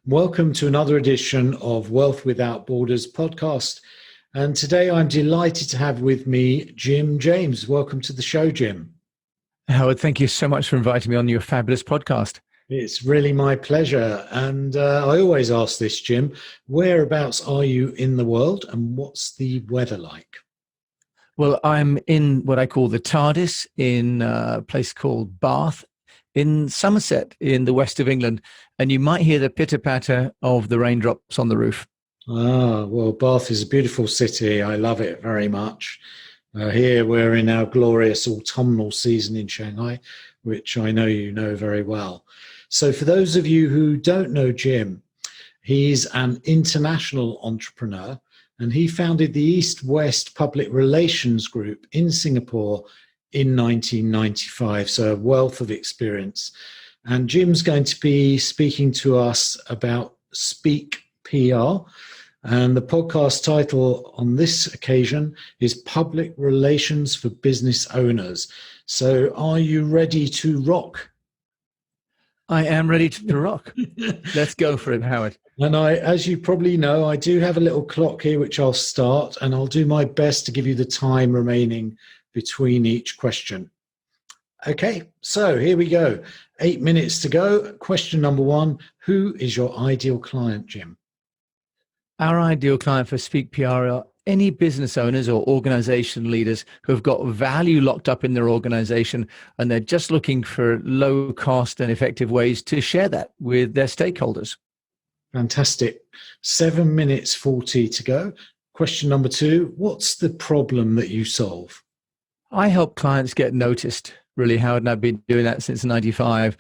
Welcome to another edition of Wealth Without Borders podcast. And today I'm delighted to have with me Jim James. Welcome to the show, Jim. Howard, thank you so much for inviting me on your fabulous podcast. It's really my pleasure. And I always ask this, Jim, whereabouts are you in the world and what's the weather like? Well, I'm in what I call the TARDIS in a place called Bath in Somerset in the west of England. And you might hear the pitter-patter of the raindrops on the roof. Well, Bath is a beautiful city. I love it very much. Here we're in our glorious autumnal season in Shanghai, which I know you know very well. So for those of you who don't know Jim, he's an international entrepreneur and he founded the EASTWEST Public Relations Group in Singapore in 1995, so a wealth of experience. And Jim's going to be speaking to us about Speak PR. And the podcast title on this occasion is Public Relations for Business Owners. So are you ready to rock? I am ready to rock. Let's go for it, Howard. And as you probably know, I do have a little clock here, which I'll start, and I'll do my best to give you the time remaining between each question. Okay, so here we go. 8 minutes to go. Question number one, who is your ideal client, Jim? Our ideal client for Speak PR are any business owners or organization leaders who have got value locked up in their organization and they're just looking for low cost and effective ways to share that with their stakeholders. Fantastic. 7 minutes 40 to go. Question number two, what's the problem that you solve? I help clients get noticed, really, Howard, and I've been doing that since 95.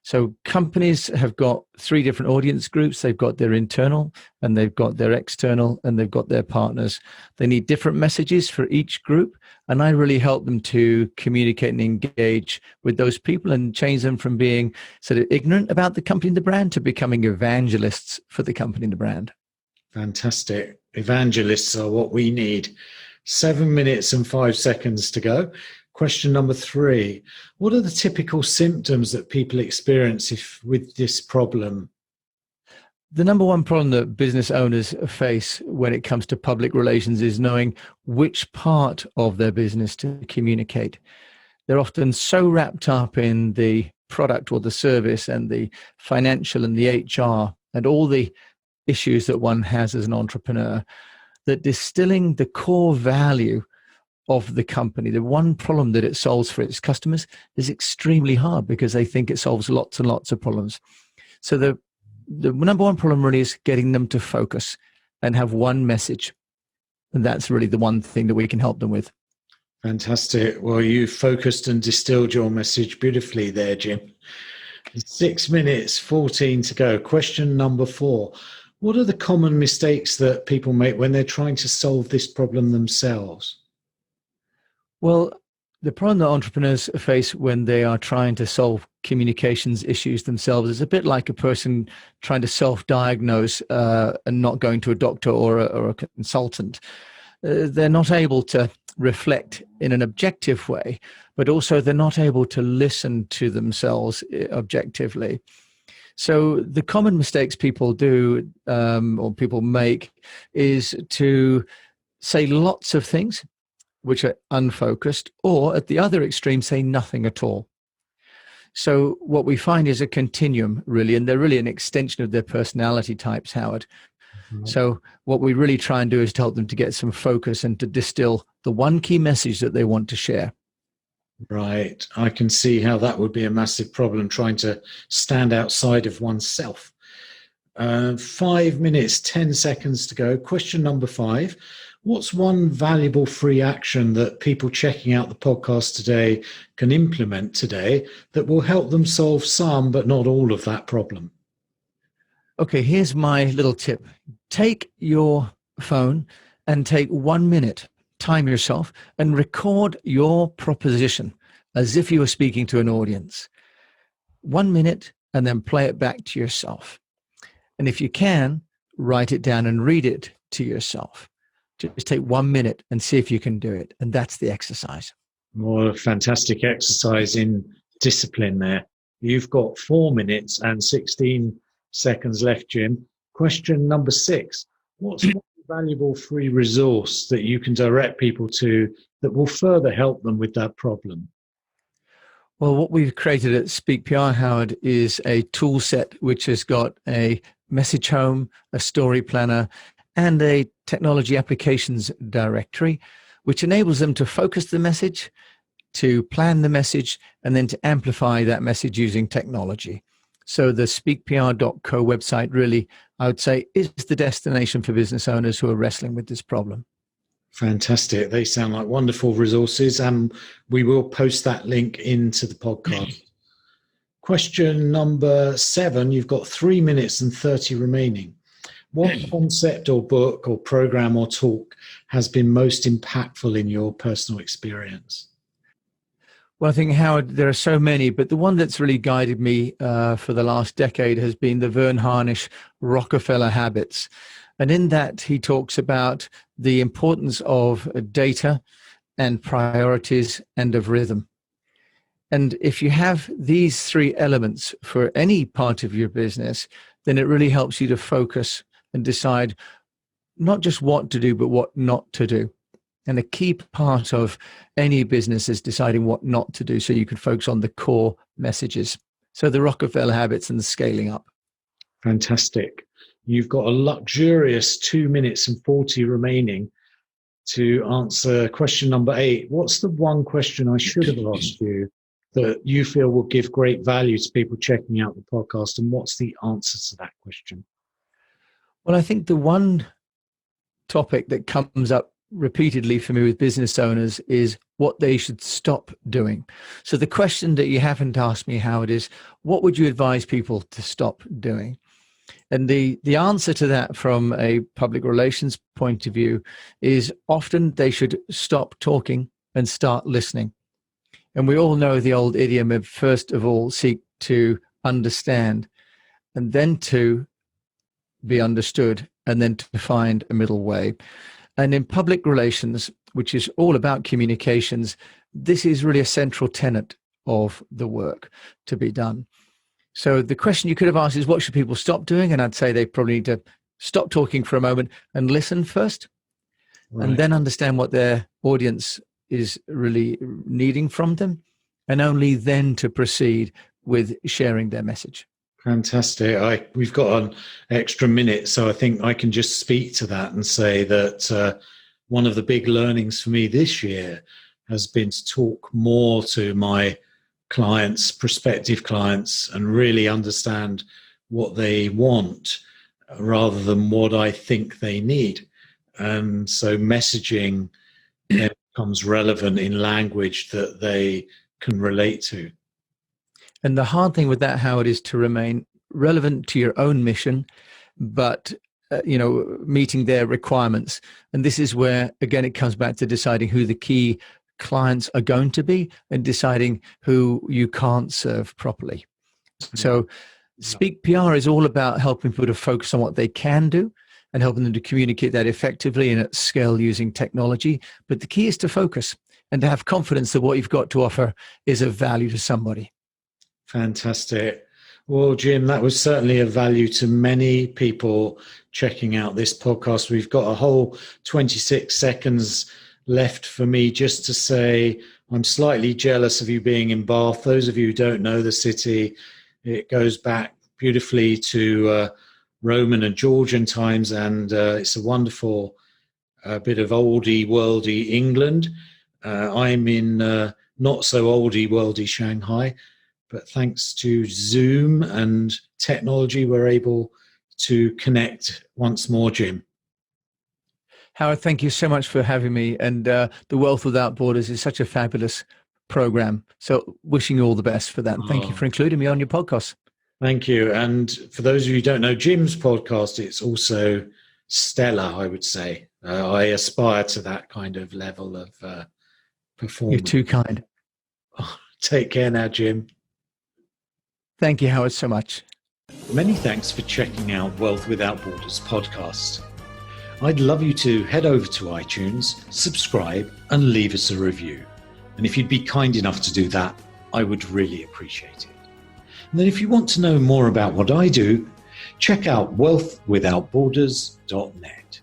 So companies have got three different audience groups. They've got their internal, and they've got their external, and they've got their partners. They need different messages for each group, and I really help them to communicate and engage with those people and change them from being sort of ignorant about the company and the brand to becoming evangelists for the company and the brand. Fantastic. Evangelists are what we need. 7 minutes and 5 seconds to go. Question number three, what are the typical symptoms that people experience with this problem? The number one problem that business owners face when it comes to public relations is knowing which part of their business to communicate. They're often so wrapped up in the product or the service and the financial and the HR and all the issues that one has as an entrepreneur that distilling the core value of the company, the one problem that it solves for its customers, is extremely hard because they think it solves lots and lots of problems. So the number one problem really is getting them to focus and have one message. And that's really the one thing that we can help them with. Fantastic. Well, you focused and distilled your message beautifully there, Jim. 6 minutes, 14 to go. Question number four. What are the common mistakes that people make when they're trying to solve this problem themselves? Well, the problem that entrepreneurs face when they are trying to solve communications issues themselves is a bit like a person trying to self-diagnose and not going to a doctor or a consultant. They're not able to reflect in an objective way, but also they're not able to listen to themselves objectively. So the common mistakes people do or people make is to say lots of things which are unfocused, or at the other extreme, say nothing at all. So what we find is a continuum, really, and they're really an extension of their personality types, Howard. Mm-hmm. So what we really try and do is to help them to get some focus and to distill the one key message that they want to share. Right. I can see how that would be a massive problem, trying to stand outside of oneself. 5 minutes, 10 seconds to go. Question number five. What's one valuable free action that people checking out the podcast today can implement today that will help them solve some, but not all of that problem? Okay, here's my little tip. Take your phone and take 1 minute, time yourself, and record your proposition as if you were speaking to an audience. 1 minute, and then play it back to yourself. And if you can, write it down and read it to yourself. Just take 1 minute and see if you can do it. And that's the exercise. What a fantastic exercise in discipline there. You've got 4 minutes and 16 seconds left, Jim. Question number 6. What's one valuable free resource that you can direct people to that will further help them with that problem? Well, what we've created at Speak PR, Howard, is a tool set which has got a message home, a story planner, and a technology applications directory, which enables them to focus the message, to plan the message, and then to amplify that message using technology. So the speakpr.co website really, I would say, is the destination for business owners who are wrestling with this problem. Fantastic. They sound like wonderful resources, and we will post that link into the podcast. Question number 7. You've got 3 minutes and 30 remaining. What concept or book or program or talk has been most impactful in your personal experience? Well, I think, Howard, there are so many, but the one that's really guided me for the last decade has been the Verne Harnish Rockefeller Habits. And in that, he talks about the importance of data and priorities and of rhythm. And if you have these 3 elements for any part of your business, then it really helps you to focus and decide not just what to do, but what not to do. And a key part of any business is deciding what not to do so you can focus on the core messages. So the Rockefeller Habits and the scaling up. Fantastic. You've got a luxurious 2 minutes and 40 remaining to answer question number 8. What's the one question I should have asked you that you feel will give great value to people checking out the podcast? And what's the answer to that question? Well, I think the one topic that comes up repeatedly for me with business owners is what they should stop doing. So the question that you haven't asked me, Howard, is what would you advise people to stop doing? And the answer to that from a public relations point of view is often they should stop talking and start listening. And we all know the old idiom of first of all seek to understand, and then to be understood, and then to find a middle way. And in public relations, which is all about communications, this is really a central tenet of the work to be done. So the question you could have asked is, what should people stop doing? And I'd say they probably need to stop talking for a moment and listen first, right, and then understand what their audience is really needing from them, and only then to proceed with sharing their message. Fantastic. We've got an extra minute, so I think I can just speak to that and say that one of the big learnings for me this year has been to talk more to my clients, prospective clients, and really understand what they want rather than what I think they need. And so messaging becomes relevant in language that they can relate to. And the hard thing with that, Howard, is to remain relevant to your own mission, but meeting their requirements. And this is where, again, it comes back to deciding who the key clients are going to be and deciding who you can't serve properly. So Speak PR is all about helping people to focus on what they can do and helping them to communicate that effectively and at scale using technology. But the key is to focus and to have confidence that what you've got to offer is of value to somebody. Fantastic. Well, Jim, that was certainly of value to many people checking out this podcast. We've got a whole 26 seconds left for me just to say I'm slightly jealous of you being in Bath. Those of you who don't know the city, it goes back beautifully to Roman and Georgian times, and it's a wonderful bit of oldie worldy England. I'm in not so oldie worldy Shanghai, but thanks to Zoom and technology, we're able to connect once more, Jim. Howard, thank you so much for having me. And The Wealth Without Borders is such a fabulous program. So wishing you all the best for that. And thank you for including me on your podcast. Thank you. And for those of you who don't know Jim's podcast, it's also stellar, I would say. I aspire to that kind of level of performance. You're too kind. Oh, take care now, Jim. Thank you, Howard, so much. Many thanks for checking out Wealth Without Borders podcast. I'd love you to head over to iTunes, subscribe, and leave us a review. And if you'd be kind enough to do that, I would really appreciate it. And then if you want to know more about what I do, Check out wealthwithoutborders.net.